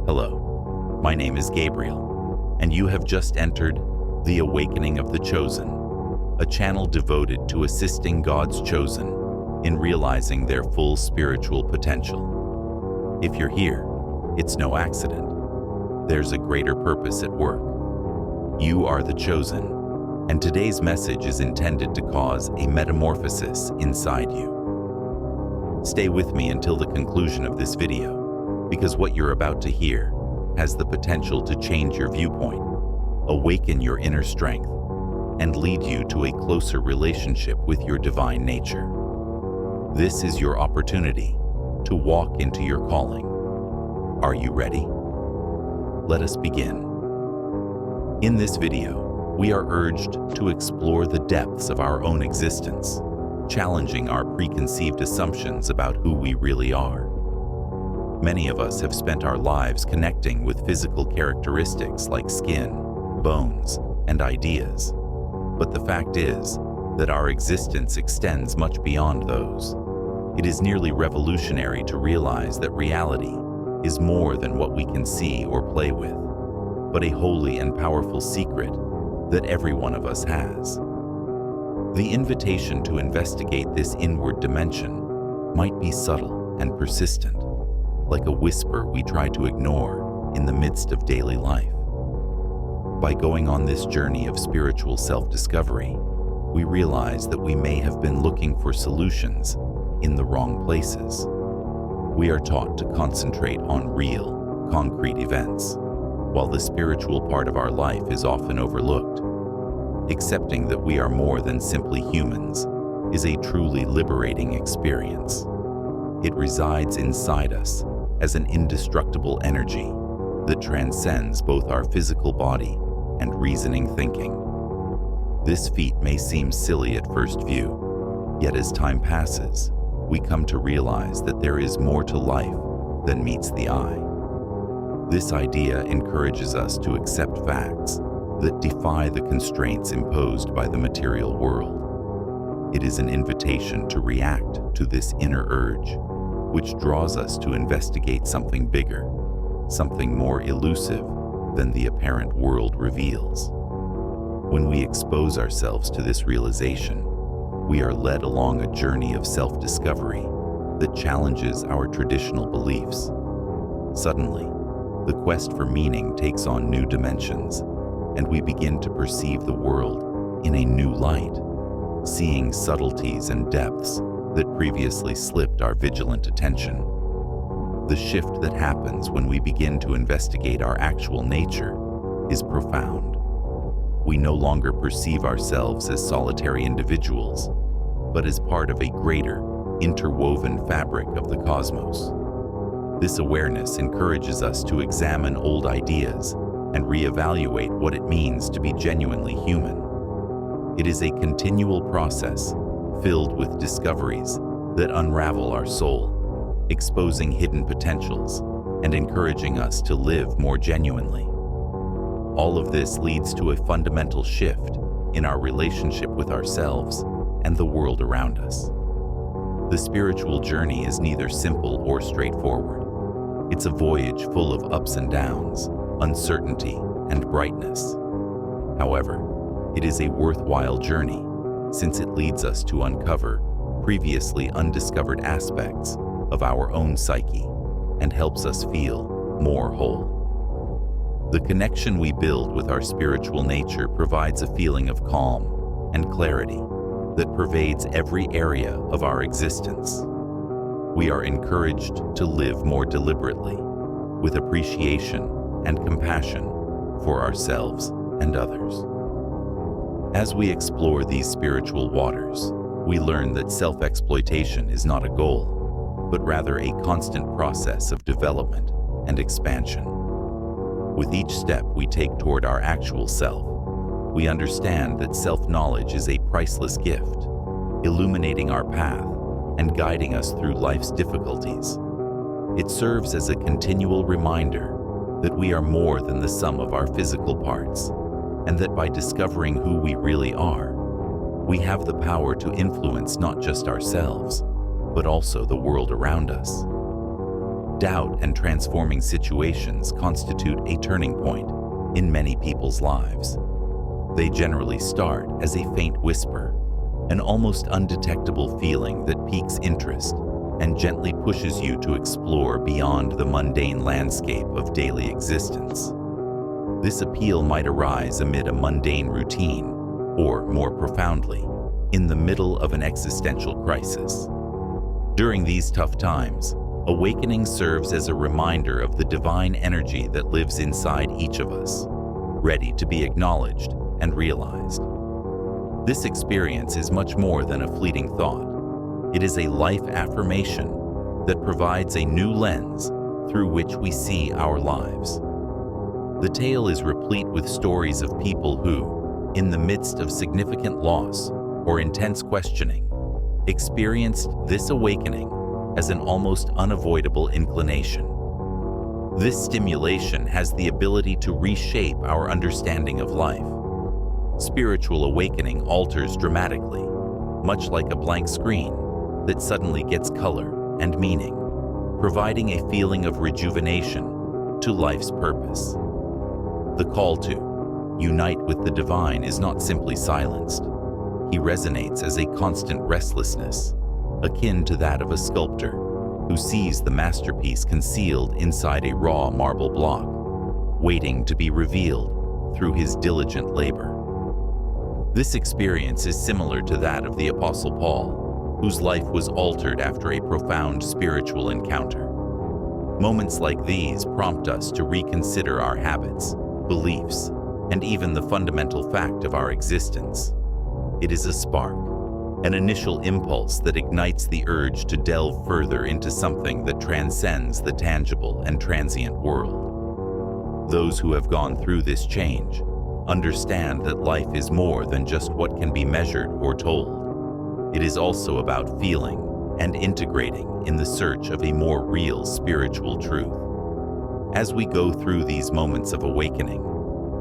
Hello, my name is Gabriel, and you have just entered The Awakening of the Chosen, a channel devoted to assisting God's chosen in realizing their full spiritual potential. If you're here, it's no accident. There's a greater purpose at work. You are the chosen, and today's message is intended to cause a metamorphosis inside you. Stay with me until the conclusion of this video, because what you're about to hear has the potential to change your viewpoint, awaken your inner strength, and lead you to a closer relationship with your divine nature. This is your opportunity to walk into your calling. Are you ready? Let us begin. In this video, we are urged to explore the depths of our own existence, challenging our preconceived assumptions about who we really are. Many of us have spent our lives connecting with physical characteristics like skin, bones, and ideas. But the fact is that our existence extends much beyond those. It is nearly revolutionary to realize that reality is more than what we can see or play with, but a holy and powerful secret that every one of us has. The invitation to investigate this inward dimension might be subtle and persistent, like a whisper we try to ignore in the midst of daily life. By going on this journey of spiritual self-discovery, we realize that we may have been looking for solutions in the wrong places. We are taught to concentrate on real, concrete events, while the spiritual part of our life is often overlooked. Accepting that we are more than simply humans is a truly liberating experience. It resides inside us as an indestructible energy that transcends both our physical body and reasoning thinking. This feat may seem silly at first view, yet as time passes, we come to realize that there is more to life than meets the eye. This idea encourages us to accept facts that defy the constraints imposed by the material world. It is an invitation to react to this inner urge, which draws us to investigate something bigger, something more elusive than the apparent world reveals. When we expose ourselves to this realization, we are led along a journey of self-discovery that challenges our traditional beliefs. Suddenly, the quest for meaning takes on new dimensions, and we begin to perceive the world in a new light, seeing subtleties and depths that previously slipped our vigilant attention. The shift that happens when we begin to investigate our actual nature is profound. We no longer perceive ourselves as solitary individuals, but as part of a greater, interwoven fabric of the cosmos. This awareness encourages us to examine old ideas and reevaluate what it means to be genuinely human. It is a continual process filled with discoveries that unravel our soul, exposing hidden potentials and encouraging us to live more genuinely. All of this leads to a fundamental shift in our relationship with ourselves and the world around us. The spiritual journey is neither simple or straightforward. It's a voyage full of ups and downs, uncertainty, and brightness. However, it is a worthwhile journey, since it leads us to uncover previously undiscovered aspects of our own psyche and helps us feel more whole. The connection we build with our spiritual nature provides a feeling of calm and clarity that pervades every area of our existence. We are encouraged to live more deliberately, with appreciation and compassion for ourselves and others. As we explore these spiritual waters, we learn that self-exploitation is not a goal, but rather a constant process of development and expansion. With each step we take toward our actual self, we understand that self-knowledge is a priceless gift, illuminating our path and guiding us through life's difficulties. It serves as a continual reminder that we are more than the sum of our physical parts, and that by discovering who we really are, we have the power to influence not just ourselves, but also the world around us. doubt, and transforming situations constitute a turning point in many people's lives. They generally start as a faint whisper, an almost undetectable feeling that piques interest and gently pushes you to explore beyond the mundane landscape of daily existence. This appeal might arise amid a mundane routine, or more profoundly, in the middle of an existential crisis. During these tough times, awakening serves as a reminder of the divine energy that lives inside each of us, ready to be acknowledged and realized. This experience is much more than a fleeting thought. It is a life affirmation that provides a new lens through which we see our lives. The tale is replete with stories of people who, in the midst of significant loss or intense questioning, experienced this awakening as an almost unavoidable inclination. This stimulation has the ability to reshape our understanding of life. Spiritual awakening alters dramatically, much like a blank screen that suddenly gets color and meaning, providing a feeling of rejuvenation to life's purpose. The call to unite with the divine is not simply silenced. He resonates as a constant restlessness, akin to that of a sculptor who sees the masterpiece concealed inside a raw marble block, waiting to be revealed through his diligent labor. This experience is similar to that of the Apostle Paul, whose life was altered after a profound spiritual encounter. Moments like these prompt us to reconsider our habits, beliefs, and even the fundamental fact of our existence. It is a spark, an initial impulse that ignites the urge to delve further into something that transcends the tangible and transient world. Those who have gone through this change understand that life is more than just what can be measured or told. It is also about feeling and integrating in the search of a more real spiritual truth. As we go through these moments of awakening,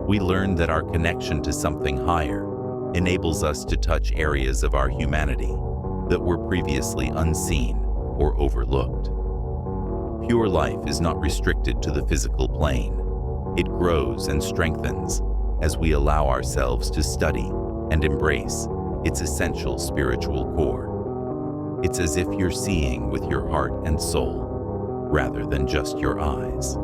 we learn that our connection to something higher enables us to touch areas of our humanity that were previously unseen or overlooked. Pure life is not restricted to the physical plane. It grows and strengthens as we allow ourselves to study and embrace its essential spiritual core. It's as if you're seeing with your heart and soul, rather than just your eyes.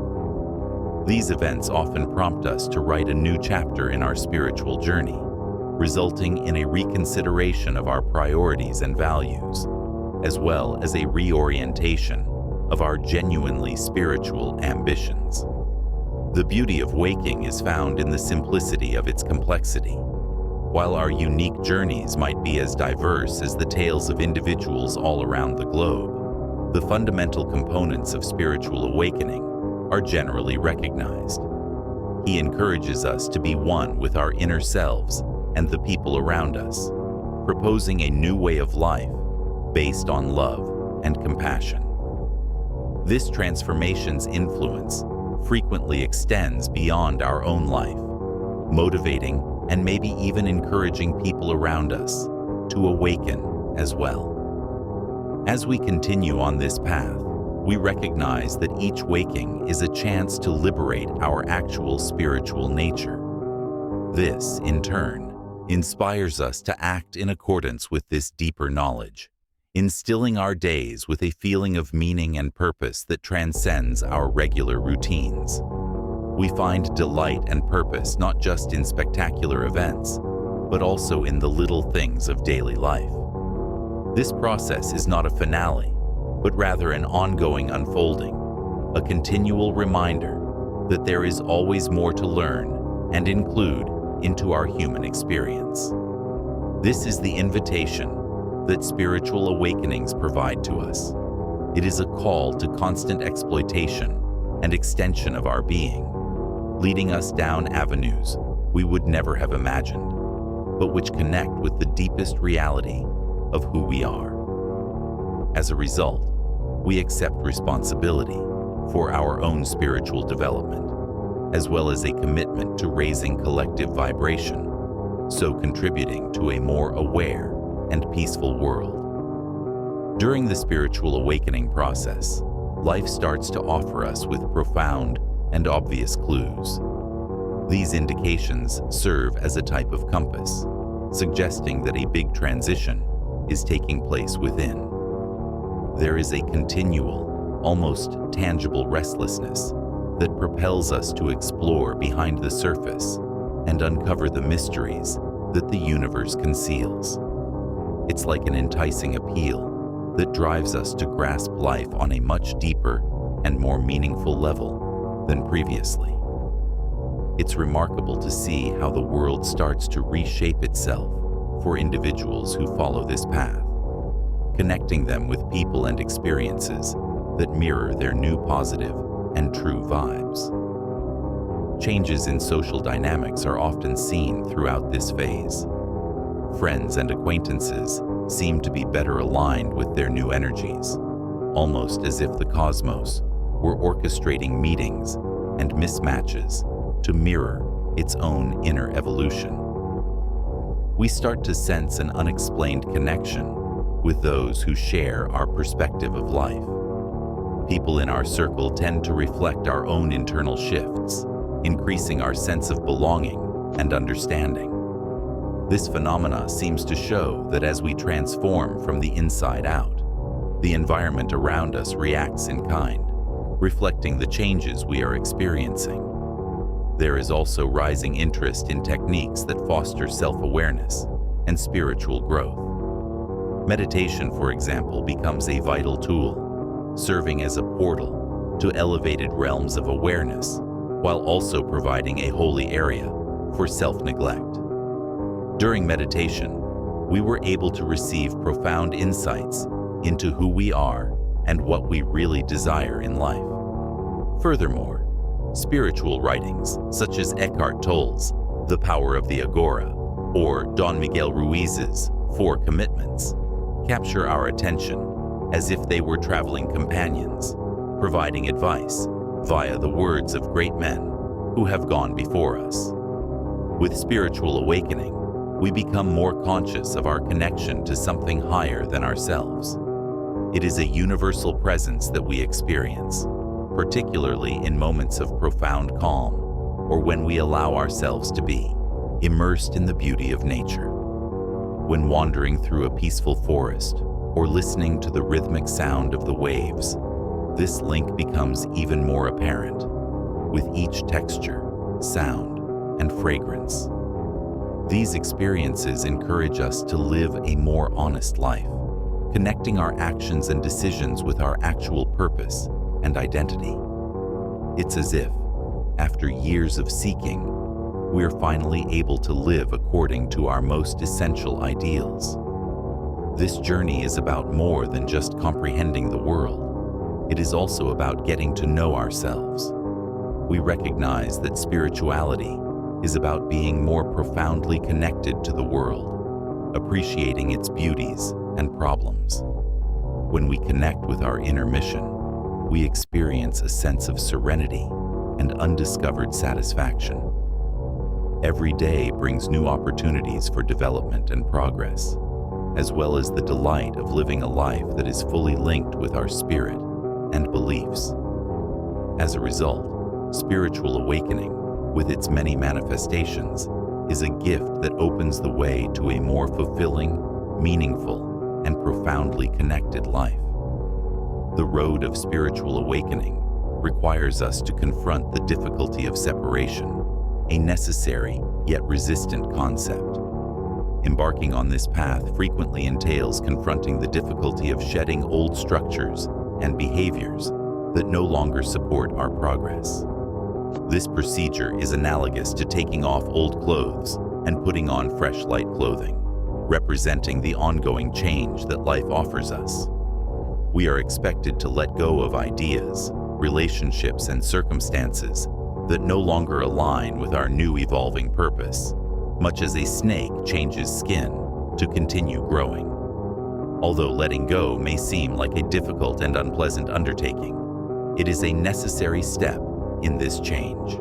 These events often prompt us to write a new chapter in our spiritual journey, resulting in a reconsideration of our priorities and values, as well as a reorientation of our genuinely spiritual ambitions. The beauty of waking is found in the simplicity of its complexity. While our unique journeys might be as diverse as the tales of individuals all around the globe, the fundamental components of spiritual awakening are generally recognized. He encourages us to be one with our inner selves and the people around us, proposing a new way of life based on love and compassion. This transformation's influence frequently extends beyond our own life, motivating and maybe even encouraging people around us to awaken as well. As we continue on this path, we recognize that each waking is a chance to liberate our actual spiritual nature. This, in turn, inspires us to act in accordance with this deeper knowledge, instilling our days with a feeling of meaning and purpose that transcends our regular routines. We find delight and purpose not just in spectacular events, but also in the little things of daily life. This process is not a finale, but rather an ongoing unfolding, a continual reminder that there is always more to learn and include into our human experience. This is the invitation that spiritual awakenings provide to us. It is a call to constant exploitation and extension of our being, leading us down avenues we would never have imagined, but which connect with the deepest reality of who we are. As a result, we accept responsibility for our own spiritual development, as well as a commitment to raising collective vibration, so contributing to a more aware and peaceful world. During the spiritual awakening process, life starts to offer us with profound and obvious clues. These indications serve as a type of compass, suggesting that a big transition is taking place within. There is a continual, almost tangible restlessness that propels us to explore behind the surface and uncover the mysteries that the universe conceals. It's like an enticing appeal that drives us to grasp life on a much deeper and more meaningful level than previously. It's remarkable to see how the world starts to reshape itself for individuals who follow this path, connecting them with people and experiences that mirror their new positive and true vibes. Changes in social dynamics are often seen throughout this phase. Friends and acquaintances seem to be better aligned with their new energies, almost as if the cosmos were orchestrating meetings and mismatches to mirror its own inner evolution. We start to sense an unexplained connection with those who share our perspective of life. People in our circle tend to reflect our own internal shifts, increasing our sense of belonging and understanding. This phenomena seems to show that as we transform from the inside out, the environment around us reacts in kind, reflecting the changes we are experiencing. There is also rising interest in techniques that foster self-awareness and spiritual growth. Meditation, for example, becomes a vital tool, serving as a portal to elevated realms of awareness, while also providing a holy area for self-neglect. During meditation, we were able to receive profound insights into who we are and what we really desire in life. Furthermore, spiritual writings such as Eckhart Tolle's The Power of the Agora or Don Miguel Ruiz's 4 Commitments capture our attention as if they were traveling companions, providing advice via the words of great men who have gone before us. With spiritual awakening, we become more conscious of our connection to something higher than ourselves. It is a universal presence that we experience, particularly in moments of profound calm or when we allow ourselves to be immersed in the beauty of nature. When wandering through a peaceful forest or listening to the rhythmic sound of the waves, this link becomes even more apparent with each texture, sound, and fragrance. These experiences encourage us to live a more honest life, connecting our actions and decisions with our actual purpose and identity. It's as if, after years of seeking, we're finally able to live according to our most essential ideals. This journey is about more than just comprehending the world. It is also about getting to know ourselves. We recognize that spirituality is about being more profoundly connected to the world, appreciating its beauties and problems. When we connect with our inner mission, we experience a sense of serenity and undiscovered satisfaction. Every day brings new opportunities for development and progress, as well as the delight of living a life that is fully linked with our spirit and beliefs. As a result, spiritual awakening, with its many manifestations, is a gift that opens the way to a more fulfilling, meaningful, and profoundly connected life. The road of spiritual awakening requires us to confront the difficulty of separation, a necessary yet resistant concept. Embarking on this path frequently entails confronting the difficulty of shedding old structures and behaviors that no longer support our progress. This procedure is analogous to taking off old clothes and putting on fresh light clothing, representing the ongoing change that life offers us. We are expected to let go of ideas, relationships, and circumstances that no longer align with our new evolving purpose, much as a snake changes skin to continue growing. Although letting go may seem like a difficult and unpleasant undertaking, it is a necessary step in this change.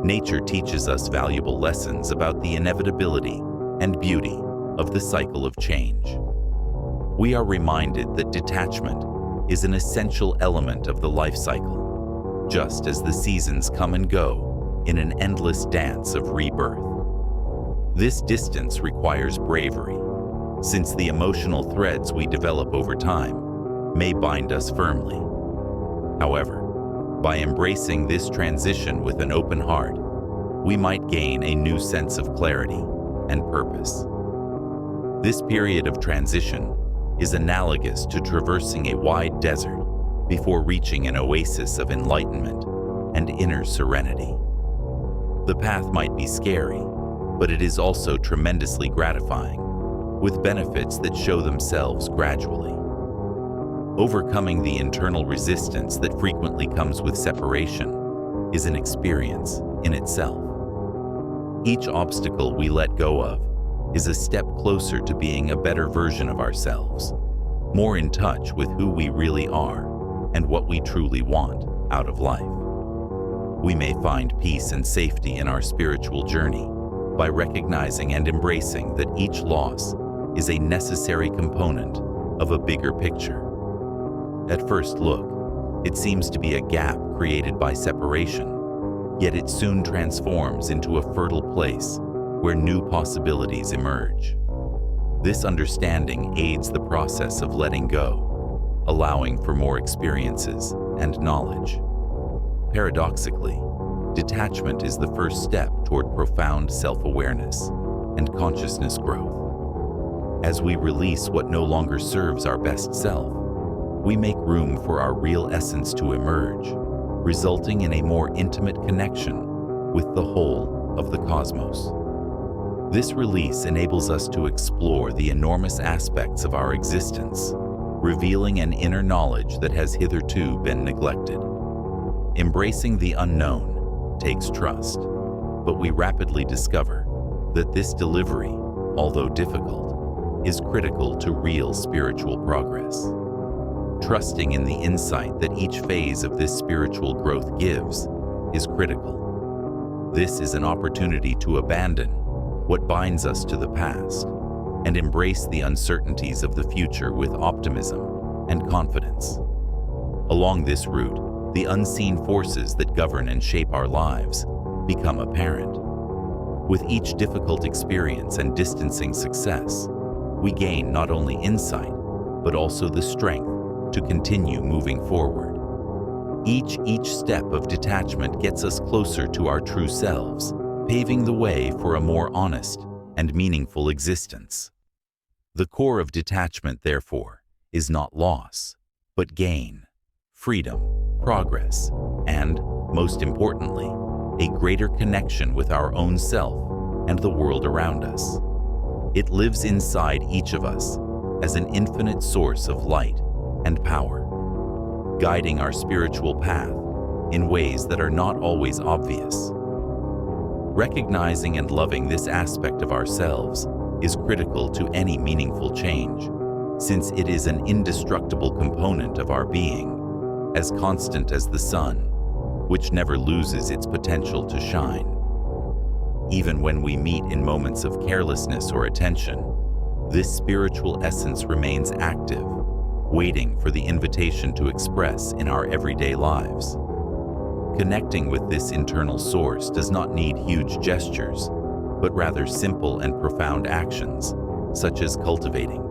Nature teaches us valuable lessons about the inevitability and beauty of the cycle of change. We are reminded that detachment is an essential element of the life cycle, just as the seasons come and go in an endless dance of rebirth. This distance requires bravery, since the emotional threads we develop over time may bind us firmly. However, by embracing this transition with an open heart, we might gain a new sense of clarity and purpose. This period of transition is analogous to traversing a wide desert before reaching an oasis of enlightenment and inner serenity. The path might be scary, but it is also tremendously gratifying, with benefits that show themselves gradually. Overcoming the internal resistance that frequently comes with separation is an experience in itself. Each obstacle we let go of is a step closer to being a better version of ourselves, more in touch with who we really are and what we truly want out of life. We may find peace and safety in our spiritual journey by recognizing and embracing that each loss is a necessary component of a bigger picture. At first look, it seems to be a gap created by separation, yet it soon transforms into a fertile place where new possibilities emerge. This understanding aids the process of letting go, allowing for more experiences and knowledge. Paradoxically, detachment is the first step toward profound self-awareness and consciousness growth. As we release what no longer serves our best self, we make room for our real essence to emerge, resulting in a more intimate connection with the whole of the cosmos. This release enables us to explore the enormous aspects of our existence, revealing an inner knowledge that has hitherto been neglected. Embracing the unknown takes trust, but we rapidly discover that this delivery, although difficult, is critical to real spiritual progress. Trusting in the insight that each phase of this spiritual growth gives is critical. This is an opportunity to abandon what binds us to the past and embrace the uncertainties of the future with optimism and confidence. Along this route, the unseen forces that govern and shape our lives become apparent. With each difficult experience and distancing success, we gain not only insight, but also the strength to continue moving forward. Each step of detachment gets us closer to our true selves, paving the way for a more honest and meaningful existence. The core of detachment, therefore, is not loss, but gain, freedom, progress, and, most importantly, a greater connection with our own self and the world around us. It lives inside each of us as an infinite source of light and power, guiding our spiritual path in ways that are not always obvious. Recognizing and loving this aspect of ourselves is critical to any meaningful change, since it is an indestructible component of our being, as constant as the sun, which never loses its potential to shine. Even when we meet in moments of carelessness or attention, this spiritual essence remains active, waiting for the invitation to express in our everyday lives. Connecting with this internal source does not need huge gestures, but rather simple and profound actions, such as cultivating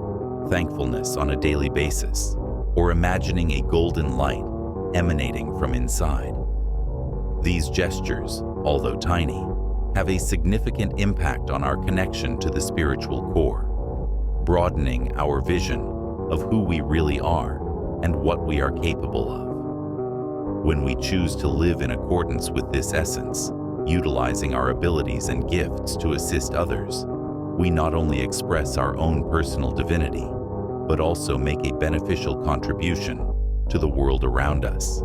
thankfulness on a daily basis, or imagining a golden light emanating from inside. These gestures, although tiny, have a significant impact on our connection to the spiritual core, broadening our vision of who we really are and what we are capable of. When we choose to live in accordance with this essence, utilizing our abilities and gifts to assist others, we not only express our own personal divinity, but also make a beneficial contribution to the world around us.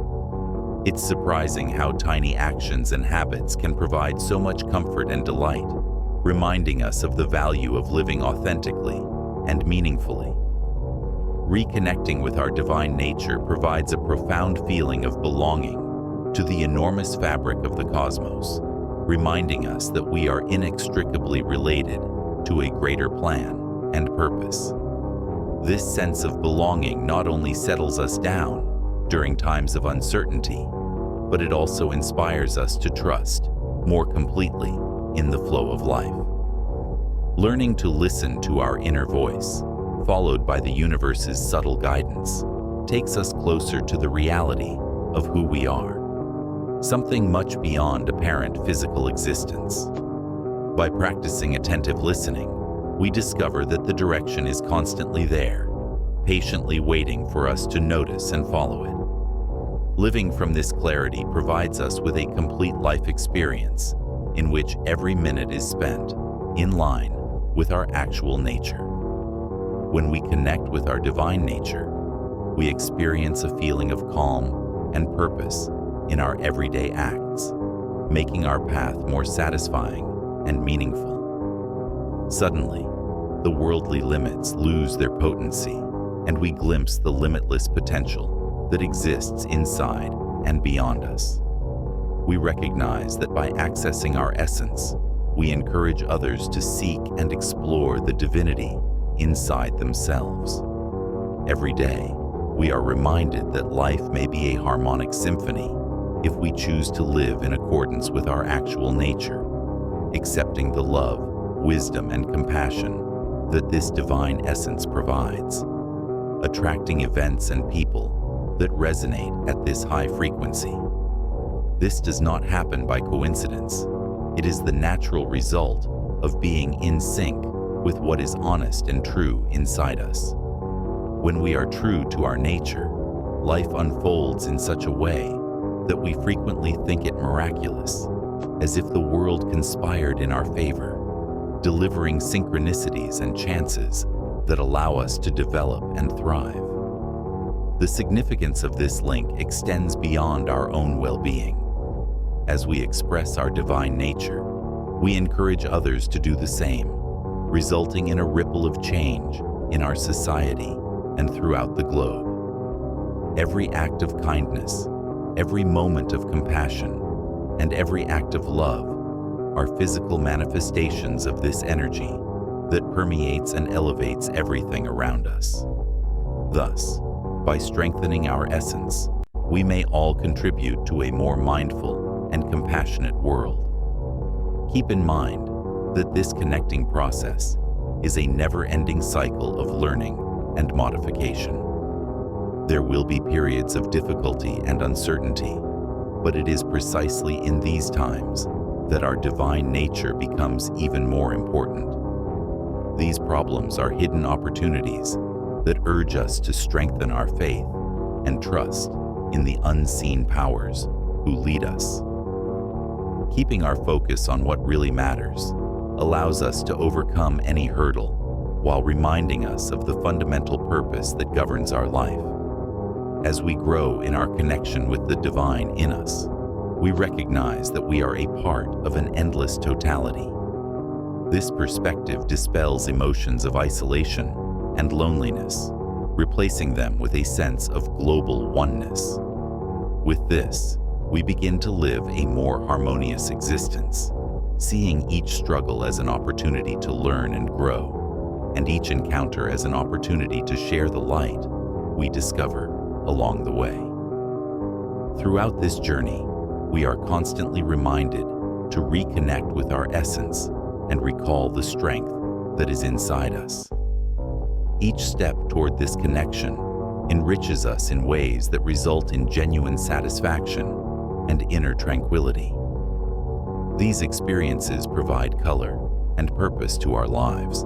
It's surprising how tiny actions and habits can provide so much comfort and delight, reminding us of the value of living authentically and meaningfully. Reconnecting with our divine nature provides a profound feeling of belonging to the enormous fabric of the cosmos, reminding us that we are inextricably related to a greater plan and purpose. This sense of belonging not only settles us down during times of uncertainty, but it also inspires us to trust more completely in the flow of life. Learning to listen to our inner voice, followed by the universe's subtle guidance, takes us closer to the reality of who we are, something much beyond apparent physical existence. By practicing attentive listening, we discover that the direction is constantly there, patiently waiting for us to notice and follow it. Living from this clarity provides us with a complete life experience in which every minute is spent in line with our actual nature. When we connect with our divine nature, we experience a feeling of calm and purpose in our everyday acts, making our path more satisfying and meaningful. Suddenly, the worldly limits lose their potency, and we glimpse the limitless potential that exists inside and beyond us. We recognize that by accessing our essence, we encourage others to seek and explore the divinity inside themselves. Every day, we are reminded that life may be a harmonic symphony if we choose to live in accordance with our actual nature, accepting the love, wisdom, and compassion that this divine essence provides, attracting events and people that resonate at this high frequency. This does not happen by coincidence. It is the natural result of being in sync with what is honest and true inside us. When we are true to our nature, life unfolds in such a way that we frequently think it miraculous, as if the world conspired in our favor, delivering synchronicities and chances that allow us to develop and thrive. The significance of this link extends beyond our own well-being. As we express our divine nature, we encourage others to do the same, resulting in a ripple of change in our society and throughout the globe. Every act of kindness, every moment of compassion, and every act of love are physical manifestations of this energy that permeates and elevates everything around us. Thus, by strengthening our essence, we may all contribute to a more mindful and compassionate world. Keep in mind that this connecting process is a never-ending cycle of learning and modification. There will be periods of difficulty and uncertainty, but it is precisely in these times that our divine nature becomes even more important. These problems are hidden opportunities that urge us to strengthen our faith and trust in the unseen powers who lead us. Keeping our focus on what really matters allows us to overcome any hurdle while reminding us of the fundamental purpose that governs our life. As we grow in our connection with the divine in us, we recognize that we are a part of an endless totality. This perspective dispels emotions of isolation and loneliness, replacing them with a sense of global oneness. With this, we begin to live a more harmonious existence, seeing each struggle as an opportunity to learn and grow, and each encounter as an opportunity to share the light we discover along the way. Throughout this journey, we are constantly reminded to reconnect with our essence and recall the strength that is inside us. Each step toward this connection enriches us in ways that result in genuine satisfaction and inner tranquility. These experiences provide color and purpose to our lives,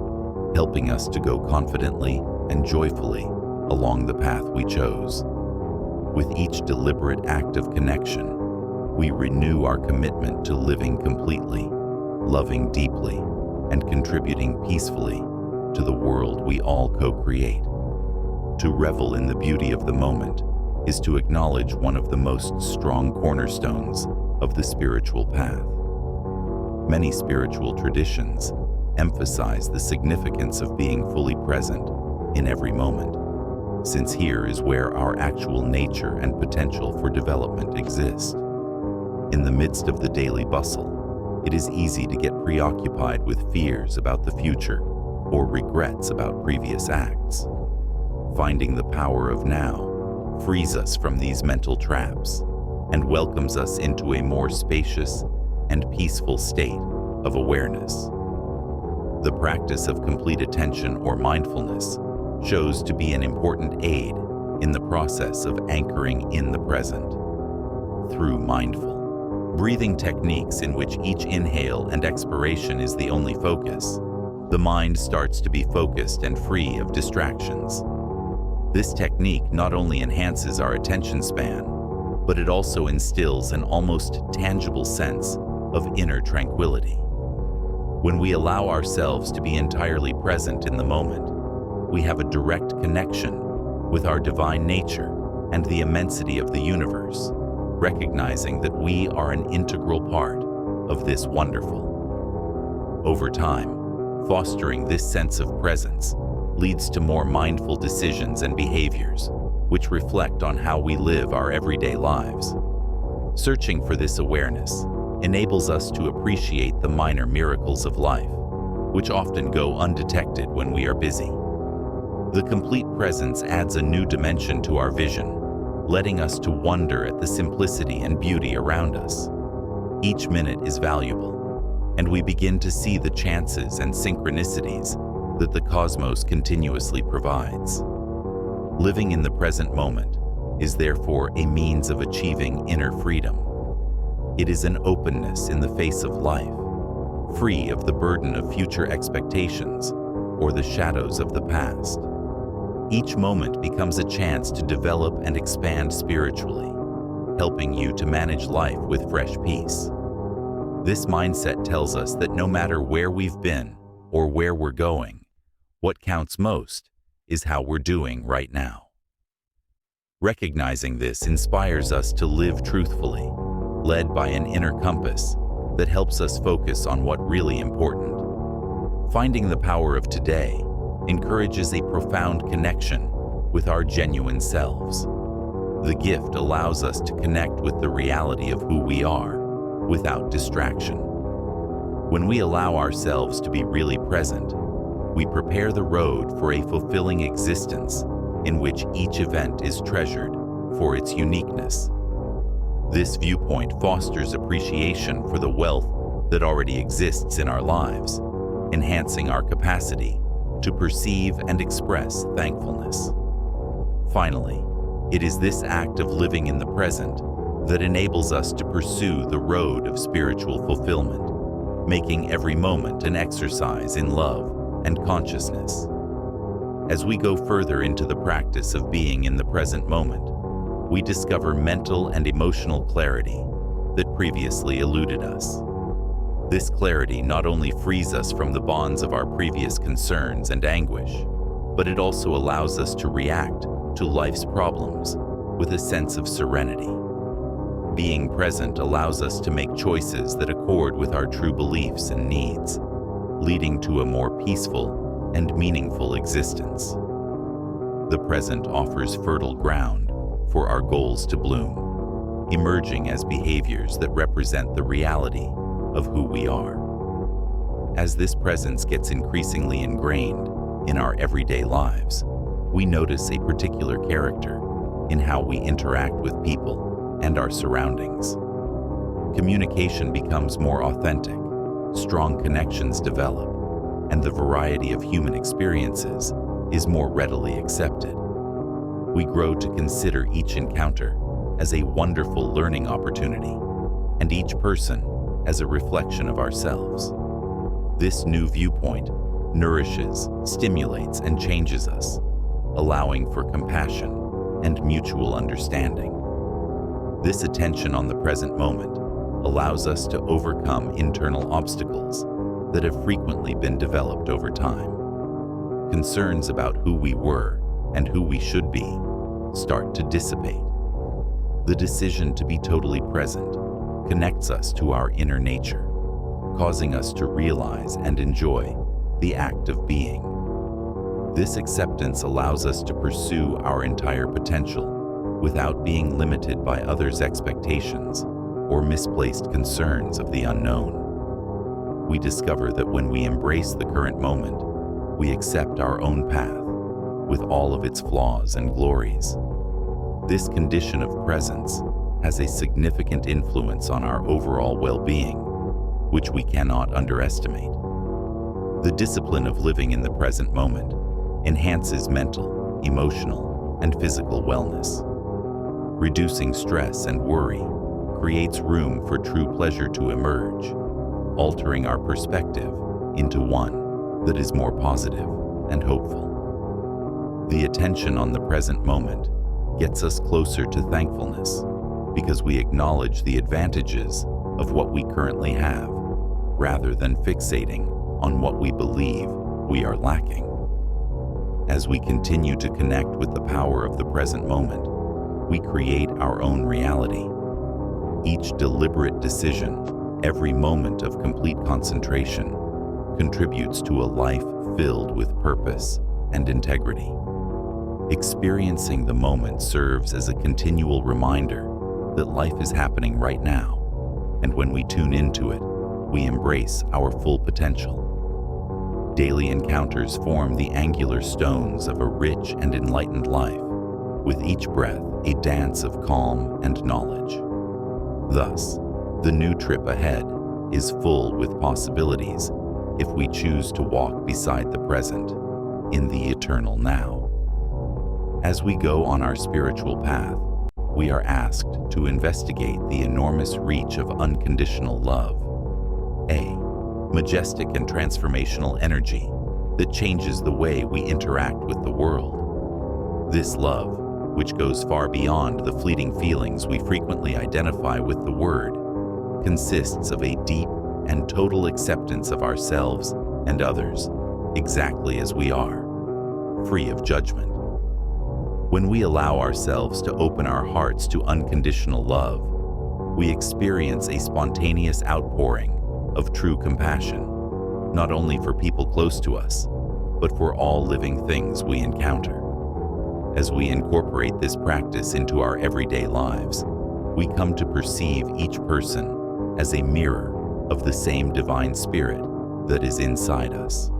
helping us to go confidently and joyfully along the path we chose. With each deliberate act of connection, we renew our commitment to living completely, loving deeply, and contributing peacefully to the world we all co-create. To revel in the beauty of the moment is to acknowledge one of the most strong cornerstones of the spiritual path. Many spiritual traditions emphasize the significance of being fully present in every moment, since here is where our actual nature and potential for development exist. In the midst of the daily bustle, it is easy to get preoccupied with fears about the future or regrets about previous acts. Finding the power of now frees us from these mental traps and welcomes us into a more spacious and peaceful state of awareness. The practice of complete attention or mindfulness shows to be an important aid in the process of anchoring in the present. Through mindful breathing techniques in which each inhale and expiration is the only focus, the mind starts to be focused and free of distractions. This technique not only enhances our attention span, but it also instills an almost tangible sense of inner tranquility. When we allow ourselves to be entirely present in the moment, we have a direct connection with our divine nature and the immensity of the universe, recognizing that we are an integral part of this wonderful. Over time, fostering this sense of presence leads to more mindful decisions and behaviors, which reflect on how we live our everyday lives. Searching for this awareness enables us to appreciate the minor miracles of life, which often go undetected when we are busy. The complete presence adds a new dimension to our vision, letting us to wonder at the simplicity and beauty around us. Each minute is valuable, and we begin to see the chances and synchronicities that the cosmos continuously provides. Living in the present moment is therefore a means of achieving inner freedom. It is an openness in the face of life, free of the burden of future expectations or the shadows of the past. Each moment becomes a chance to develop and expand spiritually, helping you to manage life with fresh peace. This mindset tells us that no matter where we've been or where we're going, what counts most is how we're doing right now. Recognizing this inspires us to live truthfully, led by an inner compass that helps us focus on what really important. Finding the power of today encourages a profound connection with our genuine selves. The gift allows us to connect with the reality of who we are without distraction. When we allow ourselves to be really present, we prepare the road for a fulfilling existence in which each event is treasured for its uniqueness. This viewpoint fosters appreciation for the wealth that already exists in our lives, enhancing our capacity to perceive and express thankfulness. Finally, it is this act of living in the present that enables us to pursue the road of spiritual fulfillment, making every moment an exercise in love and consciousness. As we go further into the practice of being in the present moment, we discover mental and emotional clarity that previously eluded us. This clarity not only frees us from the bonds of our previous concerns and anguish, but it also allows us to react to life's problems with a sense of serenity. Being present allows us to make choices that accord with our true beliefs and needs, leading to a more peaceful and meaningful existence. The present offers fertile ground for our goals to bloom, emerging as behaviors that represent the reality of who we are. As this presence gets increasingly ingrained in our everyday lives, we notice a particular character in how we interact with people and our surroundings. Communication becomes more authentic, strong connections develop, and the variety of human experiences is more readily accepted. We grow to consider each encounter as a wonderful learning opportunity, and each person as a reflection of ourselves. This new viewpoint nourishes, stimulates, and changes us, allowing for compassion and mutual understanding. This attention on the present moment allows us to overcome internal obstacles that have frequently been developed over time. Concerns about who we were and who we should be start to dissipate. The decision to be totally present connects us to our inner nature, causing us to realize and enjoy the act of being. This acceptance allows us to pursue our entire potential without being limited by others' expectations or misplaced concerns of the unknown. We discover that when we embrace the current moment, we accept our own path, with all of its flaws and glories. This condition of presence has a significant influence on our overall well-being, which we cannot underestimate. The discipline of living in the present moment enhances mental, emotional, and physical wellness. Reducing stress and worry creates room for true pleasure to emerge, altering our perspective into one that is more positive and hopeful. The attention on the present moment gets us closer to thankfulness because we acknowledge the advantages of what we currently have, rather than fixating on what we believe we are lacking. As we continue to connect with the power of the present moment, we create our own reality. Each deliberate decision, every moment of complete concentration, contributes to a life filled with purpose and integrity. Experiencing the moment serves as a continual reminder that life is happening right now, and when we tune into it, we embrace our full potential. Daily encounters form the angular stones of a rich and enlightened life, with each breath a dance of calm and knowledge. Thus, the new trip ahead is full with possibilities if we choose to walk beside the present, in the eternal now. As we go on our spiritual path, we are asked to investigate the enormous reach of unconditional love, a majestic and transformational energy that changes the way we interact with the world. This love, which goes far beyond the fleeting feelings we frequently identify with the word, consists of a deep and total acceptance of ourselves and others, exactly as we are, free of judgment. When we allow ourselves to open our hearts to unconditional love, we experience a spontaneous outpouring of true compassion, not only for people close to us, but for all living things we encounter. As we incorporate this practice into our everyday lives, we come to perceive each person as a mirror of the same divine spirit that is inside us.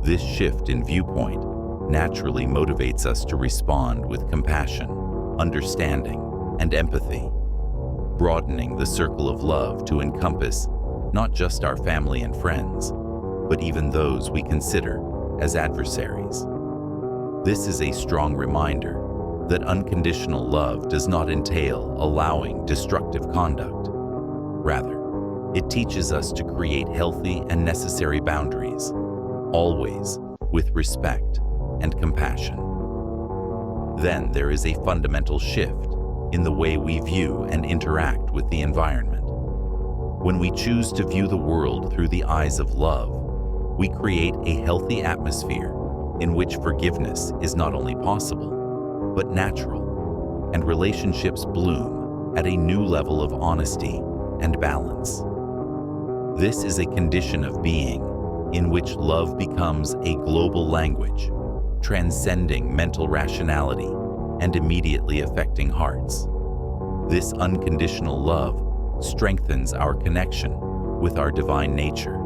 This shift in viewpoint naturally motivates us to respond with compassion, understanding, and empathy, broadening the circle of love to encompass not just our family and friends, but even those we consider as adversaries. This is a strong reminder that unconditional love does not entail allowing destructive conduct. Rather, it teaches us to create healthy and necessary boundaries, always with respect and compassion. Then there is a fundamental shift in the way we view and interact with the environment. When we choose to view the world through the eyes of love, we create a healthy atmosphere in which forgiveness is not only possible, but natural, and relationships bloom at a new level of honesty and balance. This is a condition of being in which love becomes a global language, transcending mental rationality and immediately affecting hearts. This unconditional love strengthens our connection with our divine nature,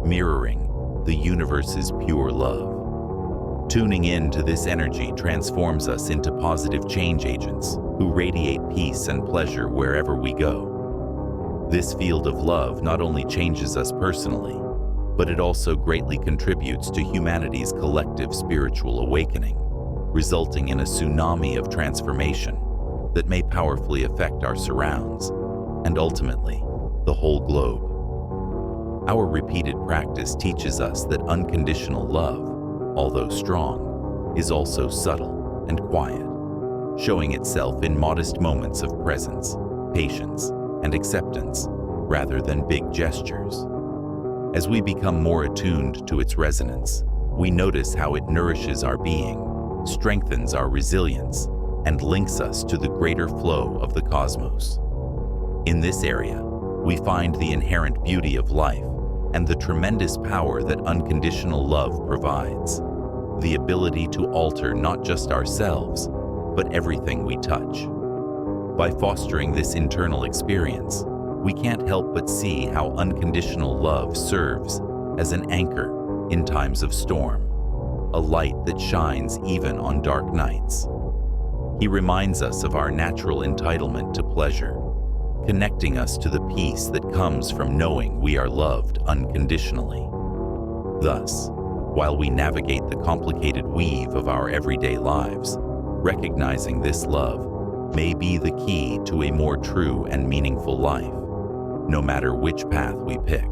mirroring the universe's pure love. Tuning in to this energy transforms us into positive change agents who radiate peace and pleasure wherever we go. This field of love not only changes us personally, but it also greatly contributes to humanity's collective spiritual awakening, resulting in a tsunami of transformation that may powerfully affect our surrounds and ultimately the whole globe. Our repeated practice teaches us that unconditional love, although strong, is also subtle and quiet, showing itself in modest moments of presence, patience, and acceptance rather than big gestures. As we become more attuned to its resonance, we notice how it nourishes our being, strengthens our resilience, and links us to the greater flow of the cosmos. In this area, we find the inherent beauty of life and the tremendous power that unconditional love provides, the ability to alter not just ourselves, but everything we touch. By fostering this internal experience, we can't help but see how unconditional love serves as an anchor in times of storm, a light that shines even on dark nights. He reminds us of our natural entitlement to pleasure, connecting us to the peace that comes from knowing we are loved unconditionally. Thus, while we navigate the complicated weave of our everyday lives, recognizing this love may be the key to a more true and meaningful life, no matter which path we pick.